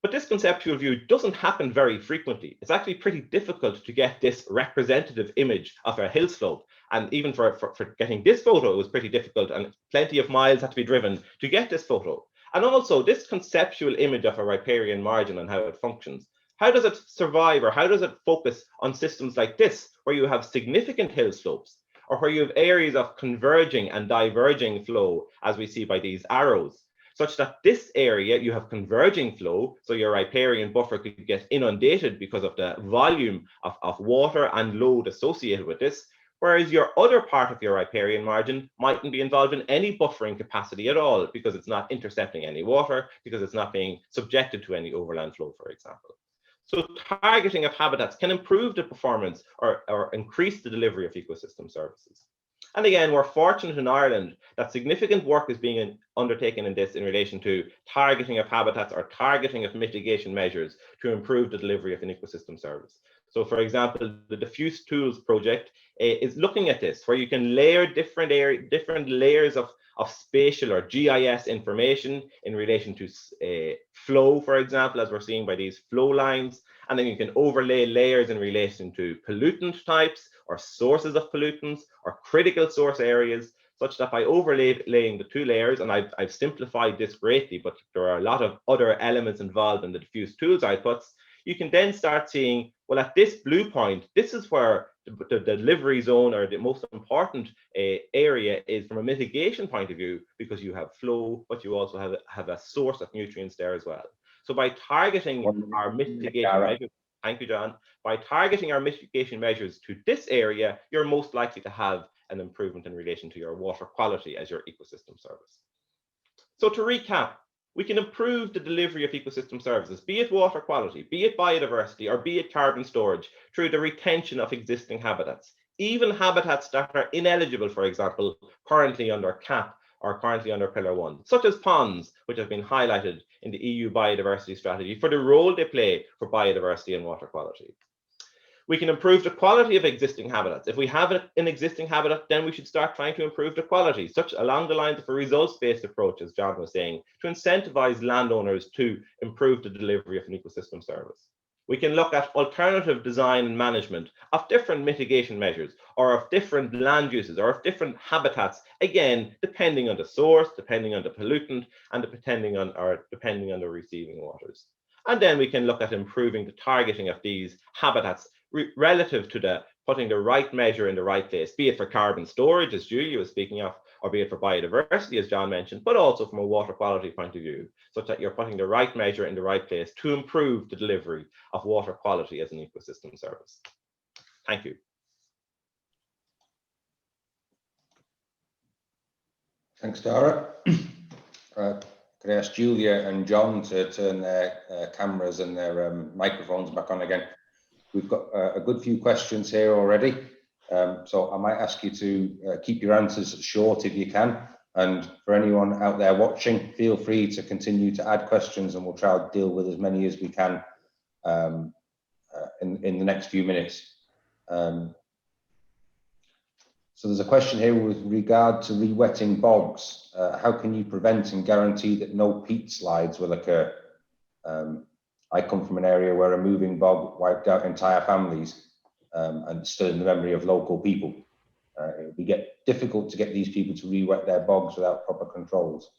But this conceptual view doesn't happen very frequently. It's actually pretty difficult to get this representative image of a hill slope. And even for getting this photo, it was pretty difficult, and plenty of miles had to be driven to get this photo. And also this conceptual image of a riparian margin and how it functions. How does it survive, or how does it focus on systems like this, where you have significant hill slopes, or where you have areas of converging and diverging flow, as we see by these arrows, such that this area you have converging flow, so your riparian buffer could get inundated because of the volume of water and load associated with this, whereas your other part of your riparian margin mightn't be involved in any buffering capacity at all, because it's not intercepting any water, because it's not being subjected to any overland flow, for example. So targeting of habitats can improve the performance or increase the delivery of ecosystem services. And again, we're fortunate in Ireland that significant work is being undertaken in this in relation to targeting of habitats or targeting of mitigation measures to improve the delivery of an ecosystem service. So for example, the Diffuse Tools project is looking at this, where you can layer different layers of spatial or GIS information in relation to flow, for example, as we're seeing by these flow lines. And then you can overlay layers in relation to pollutant types or sources of pollutants or critical source areas, such that by overlaying the two layers, and I've simplified this greatly, but there are a lot of other elements involved in the Diffuse Tools outputs, you can then start seeing, well, at this blue point, this is where the delivery zone or the most important area is from a mitigation point of view, because you have flow, but you also have a source of nutrients there as well. So by targeting our mitigation measures, thank you, John, by targeting our mitigation measures to this area, you're most likely to have an improvement in relation to your water quality as your ecosystem service. So to recap, we can improve the delivery of ecosystem services, be it water quality, be it biodiversity, or be it carbon storage, through the retention of existing habitats, even habitats that are ineligible, for example, currently under CAP or currently under Pillar 1, such as ponds, which have been highlighted in the EU biodiversity strategy for the role they play for biodiversity and water quality. We can improve the quality of existing habitats. If we have an existing habitat, then we should start trying to improve the quality, such along the lines of a results-based approach, as John was saying, to incentivize landowners to improve the delivery of an ecosystem service. We can look at alternative design and management of different mitigation measures, or of different land uses, or of different habitats, again, depending on the source, depending on the pollutant, and depending on the receiving waters. And then we can look at improving the targeting of these habitats relative to the putting the right measure in the right place, be it for carbon storage, as Julia was speaking of, or be it for biodiversity, as John mentioned, but also from a water quality point of view, such that you're putting the right measure in the right place to improve the delivery of water quality as an ecosystem service. Thank you. Thanks, Dara. Could I ask Julia and John to turn their cameras and their microphones back on again? We've got a good few questions here already, so I might ask you to keep your answers short if you can. And for anyone out there watching, feel free to continue to add questions, and we'll try to deal with as many as we can in the next few minutes. So there's a question here with regard to re-wetting bogs. How can you prevent and guarantee that no peat slides will occur? I come from an area where a moving bog wiped out entire families, and still in the memory of local people. It would be difficult to get these people to re-wet their bogs without proper controls.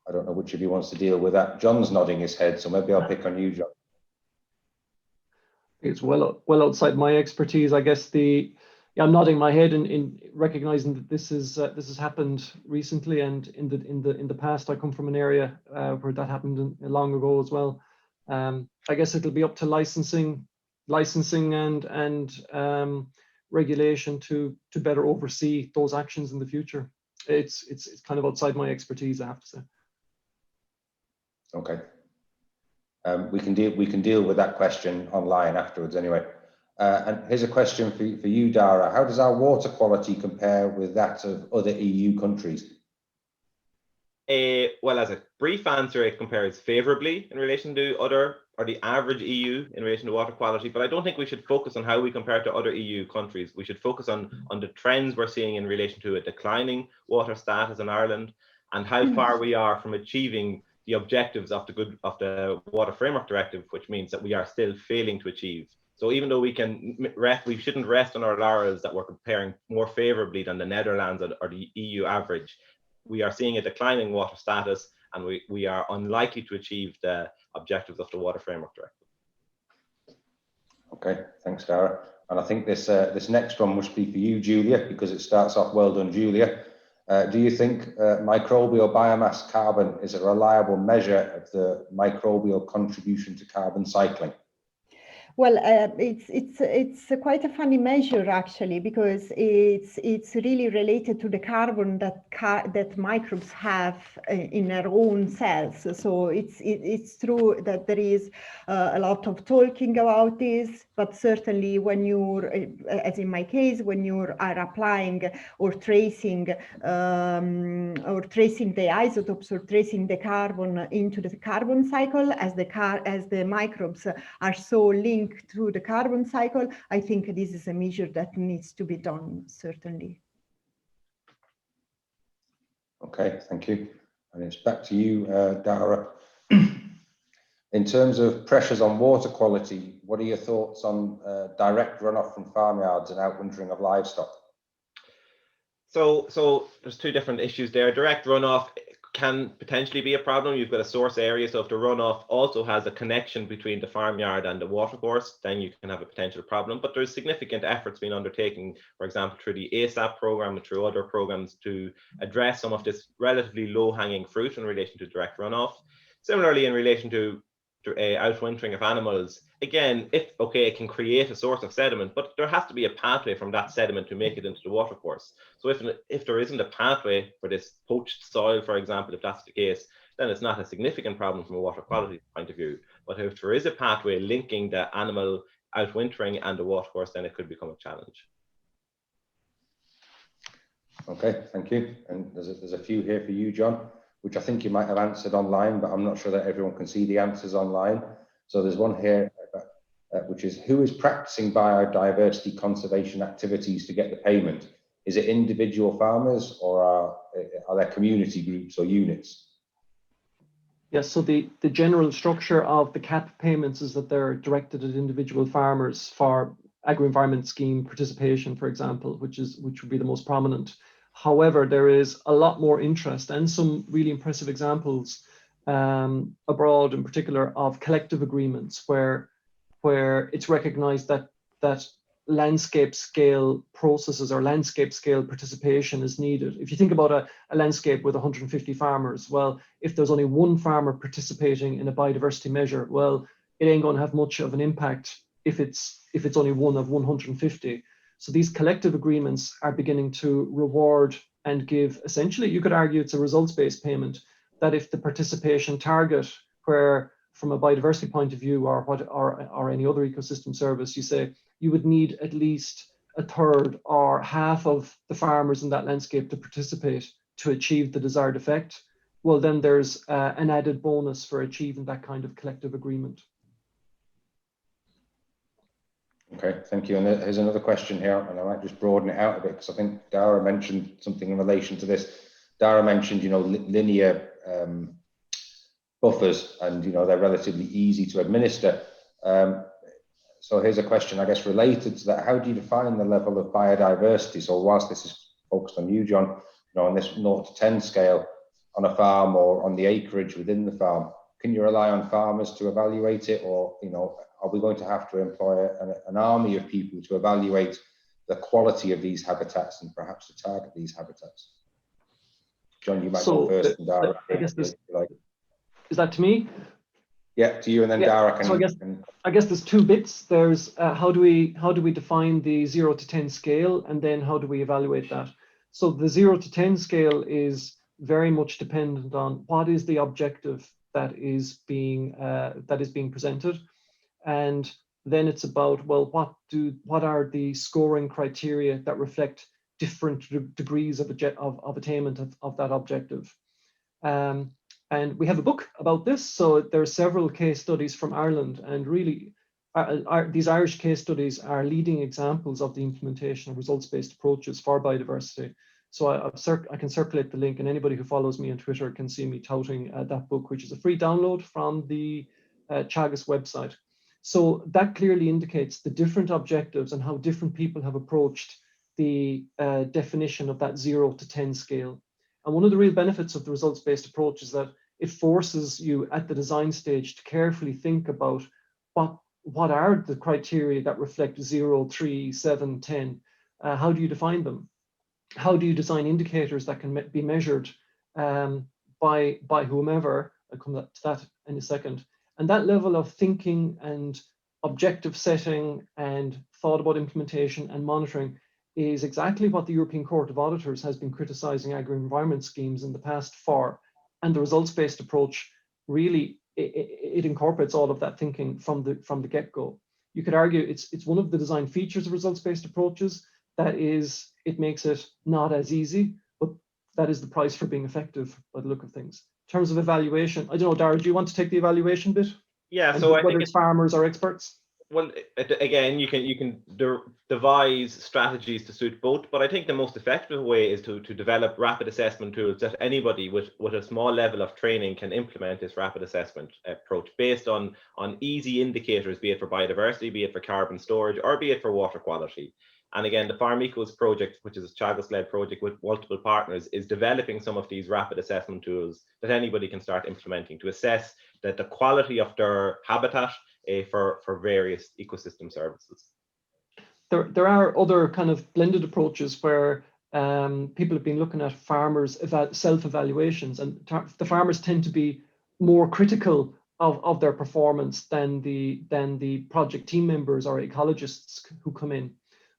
I don't know which of you wants to deal with that. John's nodding his head, so maybe I'll pick on you, John. It's well outside my expertise. I guess I'm nodding my head in recognizing that this has happened recently, and in the past. I come from an area where that happened long ago as well. I guess it'll be up to licensing and regulation to better oversee those actions in the future. It's kind of outside my expertise, I have to say. Okay. We can deal with that question online afterwards anyway. And here's a question for you, Dara. How does our water quality compare with that of other EU countries? Well, as a brief answer, it compares favorably in relation to the average EU in relation to water quality, but I don't think we should focus on how we compare to other EU countries. We should focus on the trends we're seeing in relation to a declining water status in Ireland, and how far we are from achieving the objectives of the Water Framework Directive, which means that we are still failing to achieve. So even though we shouldn't rest on our laurels that we're comparing more favorably than the Netherlands or the EU average. We are seeing a declining water status, and we are unlikely to achieve the objectives of the Water Framework Directive. Okay, thanks, Dara. And I think this next one must be for you, Julia, because it starts off, well done, Julia. Do you think microbial biomass carbon is a reliable measure of the microbial contribution to carbon cycling? Well, it's quite a funny measure actually, because it's really related to the carbon that microbes have in their own cells. So it's true that there is a lot of talking about this, but certainly when you're, as in my case, when you are applying or tracing the isotopes or tracing the carbon into the carbon cycle, as the microbes are so linked to the carbon cycle, I think this is a measure that needs to be done, certainly. Okay, thank you. And it's back to you, Dara. In terms of pressures on water quality, what are your thoughts on direct runoff from farmyards and outwintering of livestock? So there's two different issues there. Direct runoff can potentially be a problem. You've got a source area, so if the runoff also has a connection between the farmyard and the watercourse, then you can have a potential problem. But there's significant efforts being undertaken, for example, through the ASAP program and through other programs to address some of this relatively low-hanging fruit in relation to direct runoff. Similarly, in relation to outwintering of animals, again, it can create a source of sediment, but there has to be a pathway from that sediment to make it into the watercourse. So if there isn't a pathway for this poached soil, for example, if that's the case, then it's not a significant problem from a water quality point of view. But if there is a pathway linking the animal outwintering and the watercourse, then it could become a challenge. Okay, thank you. And there's a few here for you, John, which I think you might have answered online, but I'm not sure that everyone can see the answers online. So there's one here, which is, who is practicing biodiversity conservation activities to get the payment? Is it individual farmers, or are there community groups or units? Yes, so the general structure of the CAP payments is that they're directed at individual farmers for agri-environment scheme participation, for example, which would be the most prominent. However, there is a lot more interest and some really impressive examples abroad, in particular, of collective agreements where it's recognized that landscape scale processes or landscape scale participation is needed. If you think about a landscape with 150 farmers, well, if there's only one farmer participating in a biodiversity measure, well, it ain't going to have much of an impact if it's only one of 150. So these collective agreements are beginning to reward and give, essentially, you could argue it's a results-based payment, that if the participation target, where from a biodiversity point of view or any other ecosystem service, you say you would need at least a third or half of the farmers in that landscape to participate to achieve the desired effect, well, then there's an added bonus for achieving that kind of collective agreement. Okay, thank you. And here's another question here, and I might just broaden it out a bit, because I think Dara mentioned something in relation to this. Dara mentioned, linear buffers, and they're relatively easy to administer. So here's a question, I guess, related to that. How do you define the level of biodiversity? So whilst this is focused on you, John, on this 0 to 10 scale on a farm or on the acreage within the farm, can you rely on farmers to evaluate it, or are we going to have to employ an army of people to evaluate the quality of these habitats and perhaps to target these habitats? John, you might go first. And Dara, I guess is that to me? Yeah, to you, and then Dara can. So I guess there's two bits. There's how do we define the 0 to 10 scale, and then how do we evaluate that? So the 0 to 10 scale is very much dependent on what is the objective that is being presented, and then it's about, well, what are the scoring criteria that reflect different degrees of attainment of that objective. And we have a book about this. So there are several case studies from Ireland, and really these Irish case studies are leading examples of the implementation of results-based approaches for biodiversity. So I can circulate the link, and anybody who follows me on Twitter can see me touting that book, which is a free download from the Teagasc website. So that clearly indicates the different objectives and how different people have approached the definition of that 0 to 10 scale. And one of the real benefits of the results-based approach is that it forces you at the design stage to carefully think about what are the criteria that reflect 0, 3, 7, 10. How do you define them? How do you design indicators that can be measured by whomever? I'll come to that in a second. And that level of thinking and objective setting and thought about implementation and monitoring is exactly what the European Court of Auditors has been criticizing agri-environment schemes in the past for. And the results-based approach really, it incorporates all of that thinking from the get-go. You could argue it's one of the design features of results-based approaches. That is, it makes it not as easy, but that is the price for being effective by the look of things. In terms of evaluation, I don't know, Dara, do you want to take the evaluation bit? Yeah, And so I whether think it's farmers or experts. Well, again, you can devise strategies to suit both, but I think the most effective way is to develop rapid assessment tools that anybody with a small level of training can implement this rapid assessment approach based on easy indicators, be it for biodiversity, be it for carbon storage, or be it for water quality. And again, the Farm Ecos project, which is a Teagasc-led project with multiple partners, is developing some of these rapid assessment tools that anybody can start implementing to assess that the quality of their habitat for various ecosystem services. There are other kind of blended approaches where people have been looking at farmers' self-evaluations, and the farmers tend to be more critical of their performance than the project team members or ecologists who come in.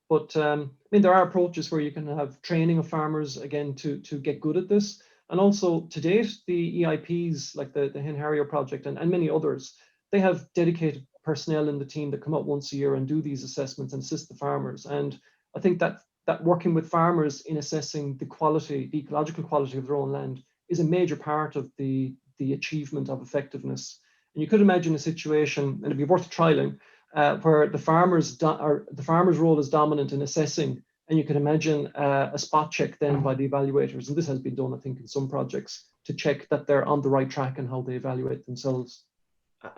But I mean, there are approaches where you can have training of farmers again to get good at this. And also to date, the EIPs like the Hen Harrier project and many others, they have dedicated personnel in the team that come out once a year and do these assessments and assist the farmers. And I think that working with farmers in assessing the quality, the ecological quality of their own land is a major part of the achievement of effectiveness. And you could imagine a situation, and it'd be worth trialing, where the farmer's role is dominant in assessing, and you can imagine a spot check then by the evaluators. And this has been done, I think, in some projects to check that they're on the right track and how they evaluate themselves.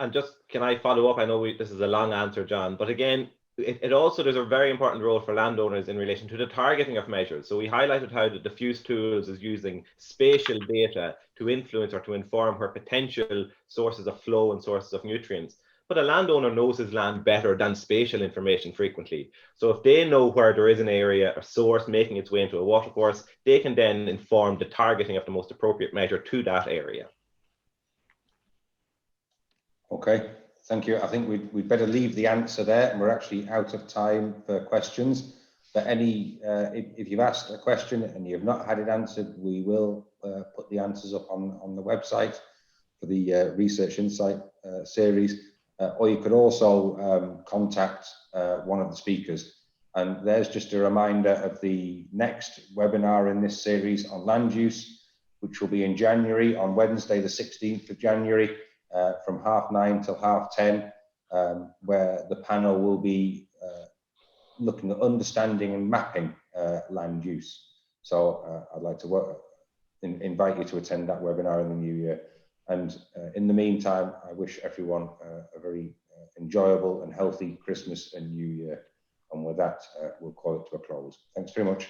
And just, can I follow up? I know this is a long answer, John, but again, it also, there's a very important role for landowners in relation to the targeting of measures. So we highlighted how the diffuse tools is using spatial data to influence or to inform where potential sources of flow and sources of nutrients. But a landowner knows his land better than spatial information frequently. So if they know where there is an area or source making its way into a watercourse, they can then inform the targeting of the most appropriate measure to that area. Okay, thank you. I think we'd better leave the answer there, and we're actually out of time for questions. But if you've asked a question and you've not had it answered, we will put the answers up on the website for the Research Insight series. Or you could also contact one of the speakers. And there's just a reminder of the next webinar in this series on land use, which will be in January, on Wednesday, the 16th of January, from 9:30 till 10:30, where the panel will be looking at understanding and mapping land use. So I'd like to invite you to attend that webinar in the new year. And in the meantime, I wish everyone a very enjoyable and healthy Christmas and New Year. And with that, we'll call it to a close. Thanks very much.